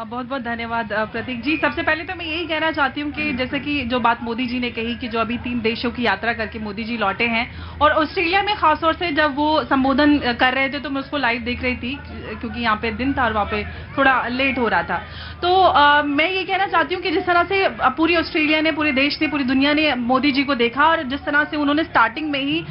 बहुत बहुत धन्यवाद प्रतीक जी। सबसे पहले तो मैं यही कहना चाहती हूँ कि जैसे कि जो बात मोदी जी ने कही कि जो अभी 3 देशों की यात्रा करके मोदी जी लौटे हैं और ऑस्ट्रेलिया में खासतौर से जब वो संबोधन कर रहे थे तो मैं उसको लाइव देख रही थी क्योंकि यहाँ पे दिन था और वहाँ पे थोड़ा लेट हो रहा था। तो मैं ये कहना चाहती हूँ कि जिस तरह से पूरी ऑस्ट्रेलिया ने, पूरे देश ने, पूरी दुनिया ने मोदी जी को देखा और जिस तरह से उन्होंने स्टार्टिंग में ही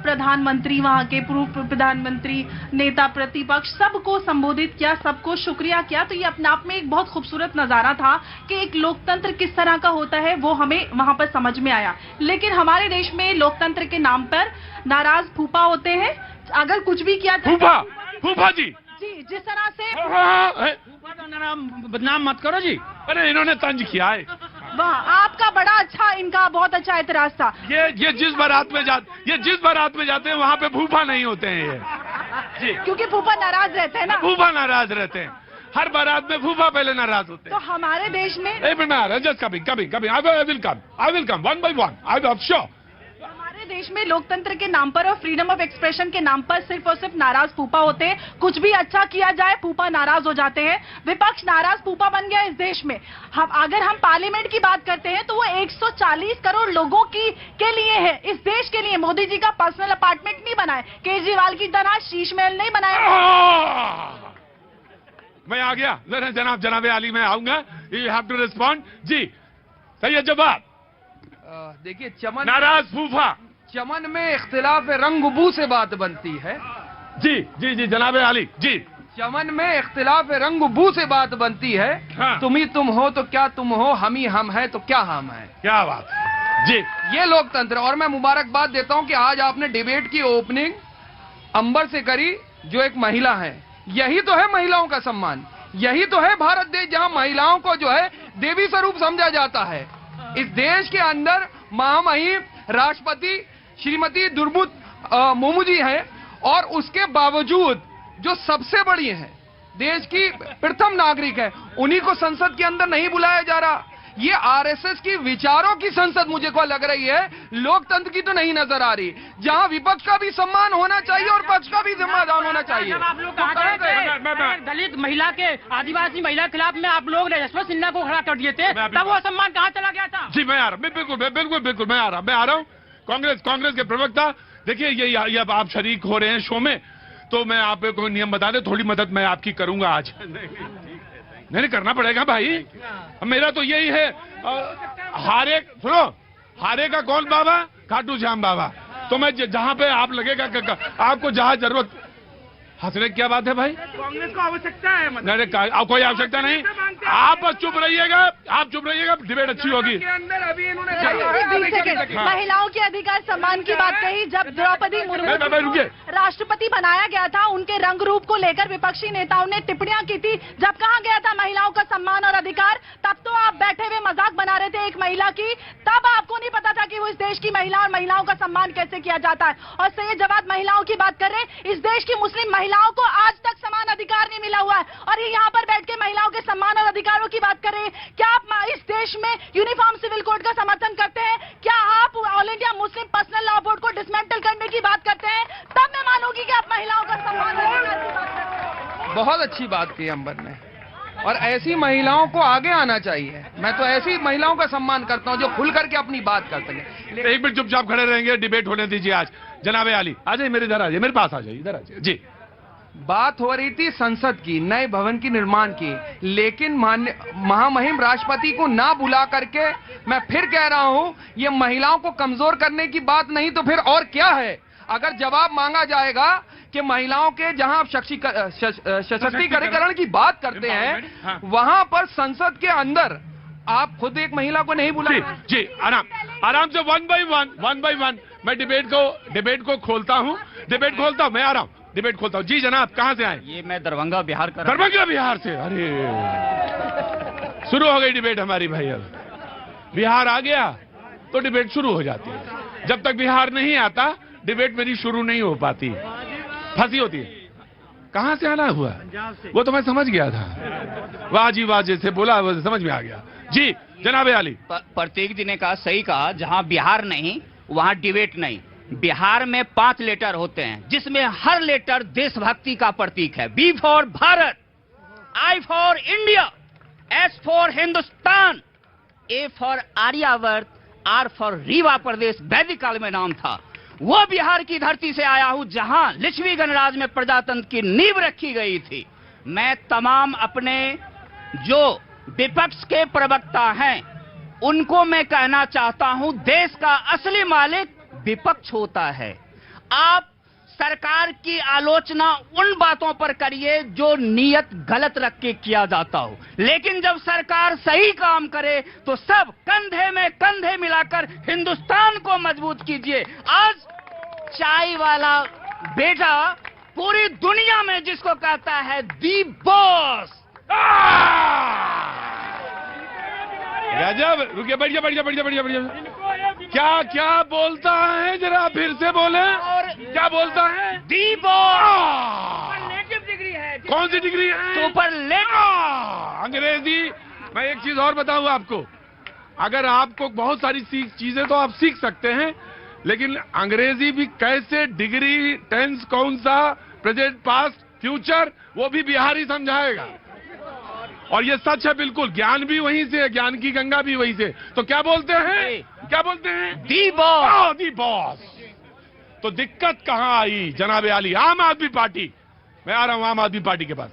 प्रधानमंत्री, वहाँ के पूर्व प्रधानमंत्री, नेता प्रतिपक्ष सबको संबोधित किया, सबको शुक्रिया किया, तो ये अपने आप में एक बहुत खूबसूरत नजारा था कि एक लोकतंत्र किस तरह का होता है वो हमें वहां पर समझ में आया। लेकिन हमारे देश में लोकतंत्र के नाम पर नाराज फूफा होते हैं, अगर कुछ भी किया फूफा जी जिस तरह से बदनाम मत करो जी। अरे इन्होंने तंज किया है। वाह, आपका बड़ा अच्छा, इनका बहुत अच्छा एतराज था। ये जिस बारात में जाते हैं वहाँ पे फूफा नहीं होते हैं ये जी, क्योंकि फूफा नाराज रहते हैं ना। फूफा नाराज रहते हैं, हर बारात में फूफा पहले नाराज होते हैं। तो हमारे देश में जस्ट कभी I will come one by one, I will sure. हमारे देश में लोकतंत्र के नाम पर और फ्रीडम ऑफ एक्सप्रेशन के नाम पर सिर्फ और सिर्फ नाराज फूफा होते हैं। कुछ भी अच्छा किया जाए फूफा नाराज हो जाते हैं। विपक्ष नाराज फूफा बन गया इस देश में। अगर हम पार्लियामेंट की बात करते हैं तो वो 140 करोड़ लोगों के लिए है, इस देश के लिए। मोदी जी का पर्सनल अपार्टमेंट नहीं बनाए, केजरीवाल की तरह शीश महल नहीं बनाया। मैं आ गया, जनाब आली मैं आऊंगा, यू हैव टू रिस्पॉन्ड जी। सही है जवाब। देखिए, चमन नाराज फूफा, चमन में इख्तिलाफ रंग-बू से बात बनती है। जी जनाब आली जी। चमन में इख्तिलाफ रंग-बू से बात बनती है। हाँ। तुम ही तुम हो तो क्या तुम हो, हम ही हम है तो क्या हम है। क्या बात जी, ये लोकतंत्र। और मैं मुबारकबाद देता हूं कि आज आपने डिबेट की ओपनिंग अंबर से करी, जो एक महिला है। यही तो है महिलाओं का सम्मान, यही तो है भारत देश जहां महिलाओं को जो है देवी स्वरूप समझा जाता है। इस देश के अंदर महामहिम राष्ट्रपति श्रीमती द्रौपदी मुर्मू जी हैं और उसके बावजूद जो सबसे बड़ी हैं, देश की प्रथम नागरिक है, उन्हीं को संसद के अंदर नहीं बुलाया जा रहा। ये आरएसएस की विचारों की संसद मुझे को लग रही है, लोकतंत्र की तो नहीं नजर आ रही, जहां विपक्ष का भी सम्मान होना चाहिए और पक्ष का भी सम्मान होना चाहिए। आप लोग दलित महिला के, आदिवासी महिला के खिलाफ में आप लोग यशवंत सिन्हा को खड़ा कर दिए थे, तब वो सम्मान कहाँ चला गया था? जी मैं आ रहा हूँ, बिल्कुल मैं आ रहा हूँ। कांग्रेस के प्रवक्ता, देखिए ये अब आप शरीक हो रहे हैं शो में, तो मैं आपको नियम बता दें, थोड़ी मदद मैं आपकी करूंगा आज। नहीं करना पड़ेगा भाई, मेरा तो यही है। हारे का कौन बाबा? खाटू श्याम बाबा। तो मैं जहां पे आप लगेगा, आपको जहां जरूरत। हंसने की क्या बात है भाई? कांग्रेस को आवश्यकता है, नहीं कोई आवश्यकता नहीं, आप बस चुप रहिएगा, डिबेट अच्छी होगी। महिलाओं के अधिकार सम्मान की बात कही। जब द्रौपदी मुर्मू को राष्ट्रपति बनाया गया था, उनके रंग रूप को लेकर विपक्षी नेताओं ने टिप्पणियां की थी। जब कहा गया था महिलाओं का सम्मान और अधिकार, तब तो आप बैठे हुए मजाक बना रहे थे एक महिला की। तब आपको नहीं पता था कि वो इस देश की महिला और महिलाओं का सम्मान कैसे किया जाता है। और सैयद जवाद महिलाओं की बात कर रहे हैं, इस देश की मुस्लिम महिलाओं को आज तक समान अधिकार नहीं मिला हुआ है और ये यहाँ पर बैठ के महिलाओं के सम्मान और अधिकारों की बात कर रहे हैं। क्या आप इस देश में यूनिफॉर्म सिविल कोड का समर्थन करते हैं? क्या आप all India Muslim personal law board को डिसमेंटल करने की बात करते हैं? तब मैं मानूंगी कि आप महिलाओं का सम्मान और अधिकार की बात करते हैं। बहुत अच्छी बात की अंबर ने, और ऐसी महिलाओं को आगे आना चाहिए। मैं तो ऐसी महिलाओं का सम्मान करता हूं जो खुल करके अपनी बात कर सके। एक मिनट चुपचाप खड़े रहेंगे, डिबेट होने दीजिए आज। जनाब आली आ जाइए, मेरे इधर आ जाइए, मेरे पास आ जाइए, इधर आ जाइए जी। बात हो रही थी संसद की, नए भवन की निर्माण की, लेकिन महामहिम राष्ट्रपति को ना बुला करके, मैं फिर कह रहा हूं, ये महिलाओं को कमजोर करने की बात नहीं तो फिर और क्या है? अगर जवाब मांगा जाएगा कि महिलाओं के जहां आप सशक्तिकरण की बात करते हैं, वहां पर संसद के अंदर आप खुद एक महिला को नहीं बुलाए। जी आराम से वन बाय वन मैं डिबेट को खोलता हूं, मैं आ रहा हूं, डिबेट खोलता हूं। जी जनाब, कहां से आए? ये मैं दरभंगा बिहार का। दरभंगा बिहार से? अरे शुरू हो गई डिबेट हमारी भाई। अब बिहार आ गया तो डिबेट शुरू हो जाती है, जब तक बिहार नहीं आता डिबेट मेरी शुरू नहीं हो पाती, फंसी होती है। कहां से आना हुआ? वो तो मैं समझ गया था, वाह जी वाह, जैसे बोला वो समझ में आ गया। जी जनाब आली। प्रतीक जी ने कहा, सही कहा, जहां बिहार नहीं वहां डिबेट नहीं। बिहार में 5 लेटर होते हैं, जिसमें हर लेटर देशभक्ति का प्रतीक है। B for Bharat, I for India, S for Hindustan, A for Aryavarta, R for Rewa प्रदेश वैदिक काल में नाम था। वो बिहार की धरती से आया हूं जहां लिच्छवी गणराज्य में प्रजातंत्र की नींव रखी गई थी। मैं तमाम अपने जो विपक्ष के प्रवक्ता हैं उनको मैं कहना चाहता हूं, देश का असली मालिक विपक्ष होता है। आप सरकार की आलोचना उन बातों पर करिए जो नियत गलत रख के किया जाता हो, लेकिन जब सरकार सही काम करे तो सब कंधे में कंधे मिलाकर हिंदुस्तान को मजबूत कीजिए। आज चाय वाला बेटा पूरी दुनिया में जिसको कहता है दी बॉस। गजब, रुकिए, बैठिए बैठिए बैठिए बैठिए बैठिए। क्या क्या बोलता है, जरा फिर से बोले। और क्या बोलता है? दी बॉस डिग्री है। कौन सी डिग्री है? सुपरलेटिव। अंग्रेजी। मैं एक चीज और बताऊं आपको, अगर आपको बहुत सारी चीजें तो आप सीख सकते हैं, लेकिन अंग्रेजी भी कैसे, डिग्री, टेंस कौन सा, प्रेजेंट, पास्ट, फ्यूचर, वो भी बिहारी समझाएगा। और ये सच है बिल्कुल, ज्ञान भी वहीं से है, ज्ञान की गंगा भी वहीं से। तो क्या बोलते हैं? क्या बोलते हैं? दी बॉस। दी बॉस। तो दिक्कत कहां आई जनाबे आली? आम आदमी पार्टी। मैं आ रहा हूं आम आदमी पार्टी के पास।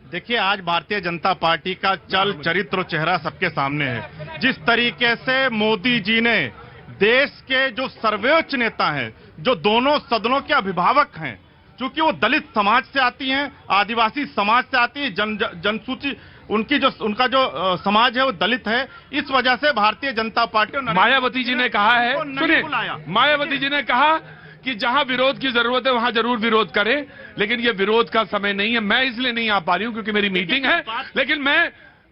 देखिए, आज भारतीय जनता पार्टी का चल, चरित्र, चेहरा सबके सामने है। जिस तरीके से मोदी जी ने देश के जो सर्वोच्च नेता हैं, जो दोनों सदनों के अभिभावक हैं, चूंकि वो दलित समाज से आती हैं, आदिवासी समाज से आती है, जनसूची उनका जो समाज है वो दलित है, इस वजह से भारतीय जनता पार्टी। मायावती जी ने कहा है, सुनिए, मायावती जी ने कहा कि जहां विरोध की जरूरत है वहां जरूर विरोध करें, लेकिन ये विरोध का समय नहीं है। मैं इसलिए नहीं आ पा रही हूं क्योंकि मेरी मीटिंग है, लेकिन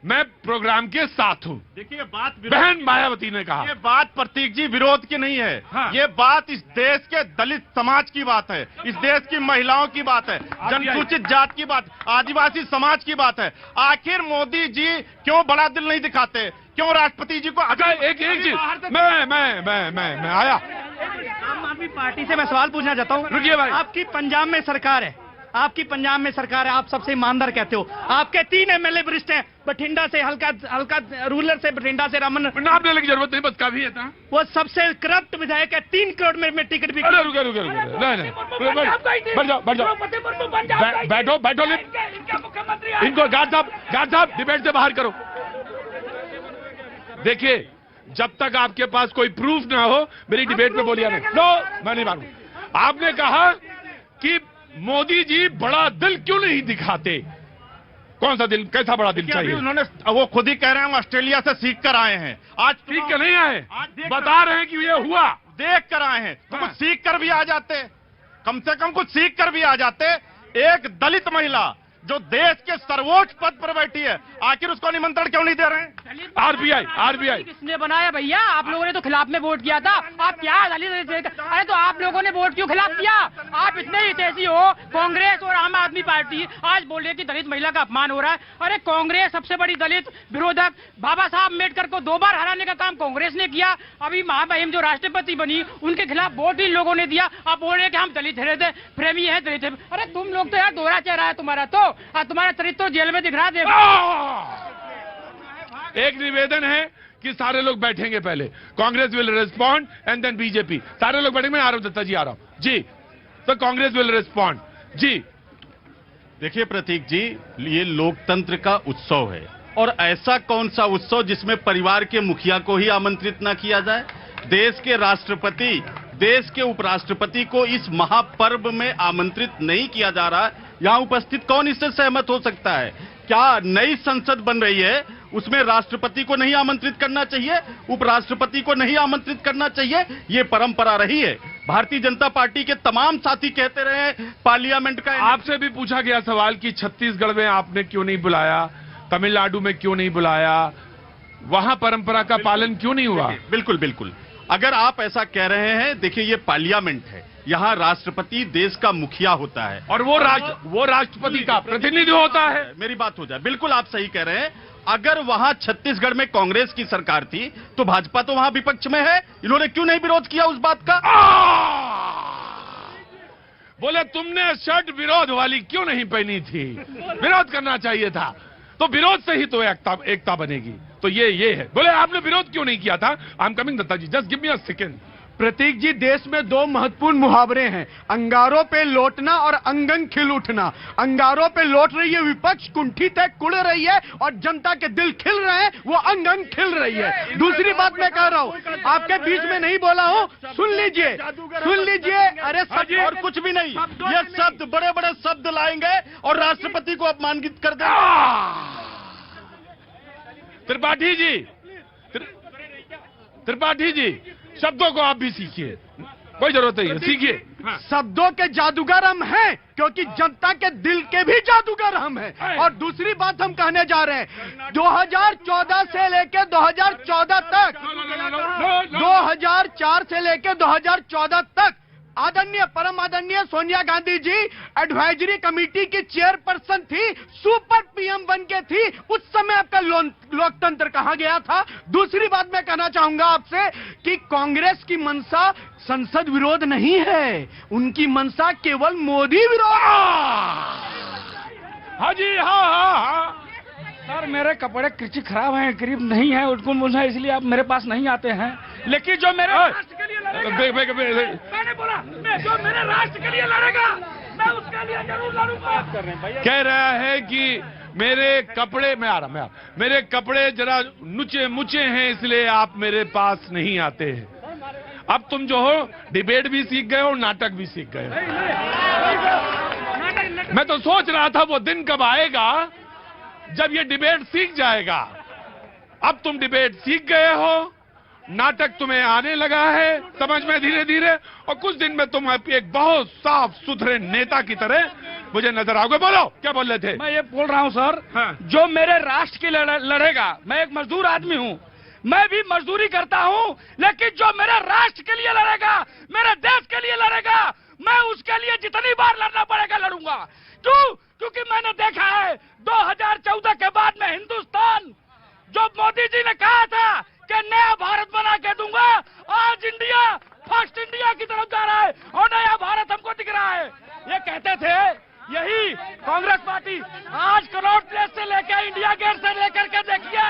मैं प्रोग्राम के साथ हूं। देखिए, बात बहन मायावती ने कहा, ये बात प्रतीक जी विरोध की नहीं है। हाँ। ये बात इस देश के दलित समाज की बात है, इस देश की महिलाओं की बात है, जनसूचित जात की बात, आदिवासी समाज की बात है। आखिर मोदी जी क्यों बड़ा दिल नहीं दिखाते? क्यों राष्ट्रपति जी को एक चीज मैं आया। आम आदमी पार्टी से मैं सवाल पूछना चाहता हूँ। रुकिए भाई, आपकी पंजाब में सरकार है, आपकी पंजाब में सरकार है, आप सबसे ईमानदार कहते हो। आपके 3 एमएलए वरिष्ठ हैं, बठिंडा से हल्का रूरल से, बठिंडा से रामन। नाम लेने की जरूरत नहीं, बस काफी है था। वो सबसे करप्ट विधायक है, 3 करोड़ में टिकट भी। अरे रुके रुके रुके, नहीं बैठ जाओ बैठ जाओ, बैठो बैठो, इनको गार्ड साहब डिबेट से बाहर करो। देखिए, जब तक आपके पास कोई प्रूफ ना हो मेरी डिबेट में बोलिए नहीं। नो, मैं नहीं मानूं। आपने कहा कि मोदी जी बड़ा दिल क्यों नहीं दिखाते? कौन सा दिल, कैसा बड़ा दिल चाहिए? उन्होंने, वो खुद ही कह रहे हैं ऑस्ट्रेलिया से सीख कर आए हैं। आज सीख कर नहीं आए, बता रहे हैं कि ये हुआ, देख कर आए हैं। तो कुछ सीख कर भी आ जाते, कम से कम कुछ सीख कर भी आ जाते। एक दलित महिला जो देश के सर्वोच्च पद पर बैठी है, आखिर उसको निमंत्रण क्यों नहीं दे रहे हैं? आरबीआई किसने बनाया भैया? आप लोगों ने तो खिलाफ में वोट किया था। आप क्या दलित? अरे तो आप लोगों ने वोट क्यों खिलाफ किया? आप इतने हितैषी हो, कांग्रेस और आम आदमी पार्टी आज बोल रही है कि दलित महिला का अपमान हो रहा है। अरे कांग्रेस सबसे बड़ी दलित विरोधक, बाबा साहब अम्बेडकर को 2 बार हराने का काम कांग्रेस ने किया। अभी महामहिम जो राष्ट्रपति बनी उनके खिलाफ वोट इन लोगों ने दिया। आप बोल रहे हैं कि हम दलित हृदय प्रेमी है, दलित। अरे तुम लोग तो यार दोहरा चेहरा है तुम्हारा, तो तुम्हारा चरित्र जेल में दिख रहा है। एक निवेदन है कि सारे लोग बैठेंगे पहले, Congress will respond and then BJP. सारे लोग बैठेंगे। मैं आरव दत्ता जी आ रहा हूं जी, तो कांग्रेस विल रिस्पॉन्ड जी। देखिए प्रतीक जी, ये लोकतंत्र का उत्सव है, और ऐसा कौन सा उत्सव जिसमें परिवार के मुखिया को ही आमंत्रित न किया जाए? देश के राष्ट्रपति, देश के उपराष्ट्रपति को इस महापर्व में आमंत्रित नहीं किया जा रहा है। यहां उपस्थित कौन इससे सहमत हो सकता है? क्या नई संसद बन रही है, उसमें राष्ट्रपति को नहीं आमंत्रित करना चाहिए, उपराष्ट्रपति को नहीं आमंत्रित करना चाहिए? ये परंपरा रही है। भारतीय जनता पार्टी के तमाम साथी कहते रहे पार्लियामेंट का। आपसे भी पूछा गया सवाल कि छत्तीसगढ़ में आपने क्यों नहीं बुलाया, तमिलनाडु में क्यों नहीं बुलाया, वहां परंपरा का पालन क्यों नहीं हुआ? बिल्कुल बिल्कुल, अगर आप ऐसा कह रहे हैं, देखिए ये पार्लियामेंट है, यहाँ राष्ट्रपति देश का मुखिया होता है और वो राष्ट्रपति का प्रतिनिधि होता है। मेरी बात हो जाए, बिल्कुल आप सही कह रहे हैं। अगर वहां छत्तीसगढ़ में कांग्रेस की सरकार थी तो भाजपा तो वहां विपक्ष में है, इन्होंने क्यों नहीं विरोध किया उस बात का? बोले तुमने शर्ट विरोध वाली क्यों नहीं पहनी थी? विरोध करना चाहिए था। तो विरोध से ही तो एकता बनेगी। तो ये है। बोले आपने विरोध क्यों नहीं किया था? I am coming Datta ji, just give me a second. Prateek ji, देश में दो महत्वपूर्ण मुहावरे हैं, अंगारों पे लौटना और अंगन खिल उठना। अंगारों पे लौट रही है विपक्ष, कुंठित है, कुड़ रही है, और जनता के दिल खिल रहे हैं, वो अंगन खिल रही है। दूसरी बात मैं कह रहा हूँ, आपके बीच में नहीं बोला हूँ, सुन लीजिए, सुन लीजिए। अरे सच और कुछ भी नहीं, ये शब्द, बड़े बड़े शब्द लाएंगे और राष्ट्रपति को अपमानित कर देंगे। त्रिपाठी जी, शब्दों को आप भी सीखिए, कोई जरूरत नहीं है, सीखिए। शब्दों के जादूगर हम हैं, क्योंकि जनता के दिल के भी जादूगर हम हैं। और दूसरी बात हम कहने जा रहे हैं, 2014 से लेकर 2014 तक, 2004 से लेकर 2014 तक आदरणीय परम आदरणीय सोनिया गांधी जी एडवाइजरी कमेटी की चेयरपर्सन थी, सुपर पीएम बन के थी। उस समय आपका लोकतंत्र कहां गया था? दूसरी बात मैं कहना चाहूंगा आपसे कि कांग्रेस की मंशा संसद विरोध नहीं है, उनकी मंशा केवल मोदी विरोध। हाँ जी, हाँ। सर, मेरे कपड़े किसी खराब हैं, करीब नहीं है, उनको मुझे, इसलिए आप मेरे पास नहीं आते हैं। लेकिन जो मेरे राष्ट्र के लिए लड़ेगा, मैंने बोला, मैं जो मेरे राष्ट्र के लिए लड़ेगा, मैं उसके लिए जरूर लड़ूंगा। कह रहा है कि मेरे कपड़े, मेरे कपड़े जरा नुचे मुचे हैं, इसलिए आप मेरे पास नहीं आते हैं। अब तुम जो हो, डिबेट भी सीख गए हो, नाटक भी सीख गए हो। मैं तो सोच रहा था वो दिन कब आएगा जब ये डिबेट सीख जाएगा। अब तुम डिबेट सीख गए हो, नाटक तुम्हें आने लगा है समझ में धीरे धीरे, और कुछ दिन में तुम एक बहुत साफ सुथरे नेता की तरह मुझे नजर आओगे। बोलो, क्या बोल रहे थे? मैं ये बोल रहा हूँ सर, हाँ। जो मेरे राष्ट्र के लिए लड़ेगा, मैं एक मजदूर आदमी हूँ, मैं भी मजदूरी करता हूँ, लेकिन जो मेरे राष्ट्र के लिए लड़ेगा, मेरे देश के लिए लड़ेगा, मैं उसके लिए जितनी बार लड़ना पड़ेगा लड़ूंगा। क्यों? क्योंकि मैंने देखा है 2014 के बाद में हिंदुस्तान, जो मोदी जी ने कहा था कि नया भारत बना के दूंगा, आज इंडिया फर्स्ट इंडिया की तरफ जा रहा है और नया भारत हमको दिख रहा है। ये कहते थे यही कांग्रेस पार्टी, आज कनॉट प्लेस से लेकर इंडिया गेट से लेकर के देखिए,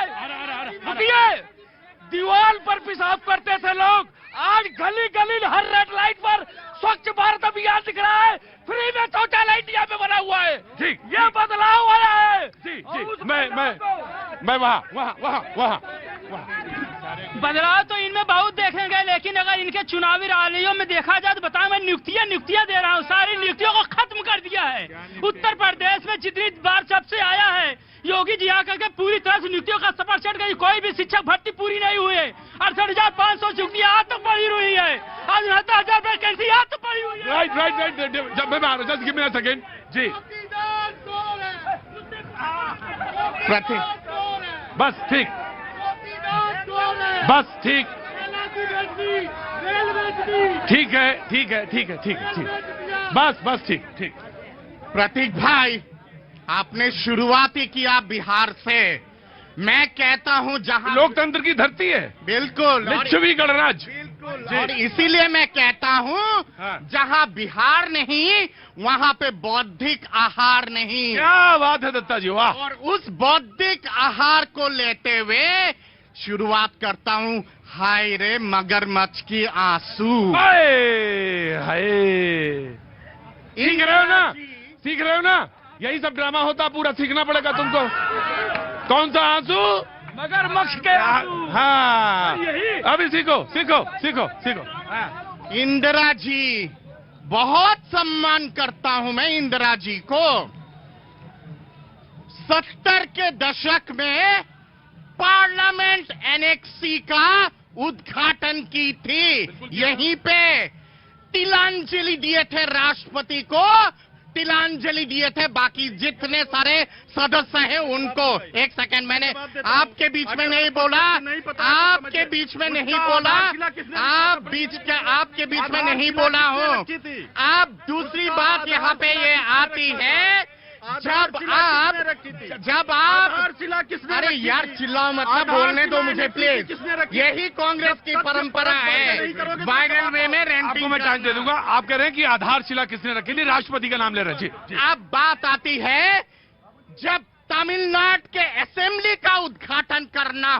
दीवार पर पेशाब करते थे लोग, आज गली गली हर रेड लाइट पर स्वच्छ भारत अभियान दिख रहा है, फ्री में शौचालय इंडिया में बना हुआ है। ठीक, ये बदलाव आया है। जी, मैं वहाँ बदलाव तो इनमें बहुत देखेंगे, लेकिन अगर इनके चुनावी रैलियों में देखा जाए तो बताओ, मैं नियुक्तियां दे रहा हूँ, सारी नियुक्तियों को खत्म कर दिया है। उत्तर प्रदेश में जितनी बार जब से आया है योगी जी आकर के पूरी तरह से नियुक्तियों का सफर चढ़ गई, कोई भी शिक्षक भर्ती पूरी नहीं हुई है। 68,500 नियुक्तियां आज तक पड़ी हुई है, आज 69,000 वैकेंसी आज तक पड़ी हुई है। राइट, जब मैं just give me a second जी। बस ठीक, बस ठीक। प्रतीक भाई, आपने शुरुआत ही किया बिहार से। मैं कहता हूं जहां लोकतंत्र की धरती है, बिल्कुल, लिच्छवी गणराज, और इसीलिए मैं कहता हूं, हाँ। जहां बिहार नहीं वहां पे बौद्धिक आहार नहीं। क्या बात है दत्ता जी, वाह। और उस बौद्धिक आहार को लेते हुए शुरुआत करता हूं, हाय रे मगरमच्छ की आंसू। हाय सीख रहे हो ना? यही सब ड्रामा होता, पूरा सीखना पड़ेगा तुमको। कौन सा आंसू? मगरमच्छ के आंसू। हाँ, अभी सीखो। इंदिरा जी, बहुत सम्मान करता हूं मैं इंदिरा जी को। 70 के दशक में पार्लियामेंट एनेक्सी का उद्घाटन की थी, यहीं पे तिलांजलि दिए थे राष्ट्रपति को, तिलांजलि दिए थे बाकी जितने सारे सदस्य हैं उनको। एक सेकंड, मैंने आपके बीच में नहीं बोला, आपके बीच में नहीं बोला, आपके बीच में नहीं बोला हूँ। आप दूसरी बात यहाँ पे ये आती है, जब आप अरे यार चिल्लाओ मतलब, बोलने दो मुझे प्लीज। यही कांग्रेस की परंपरा है, वायरल वे में आपको मैं टाइम दे दूंगा। आप कह रहे हैं कि आधारशिला किसने रखी थी? राष्ट्रपति का नाम ले रहे हैं। जी। अब बात आती है, जब तमिलनाडु के असेंबली का उद्घाटन करना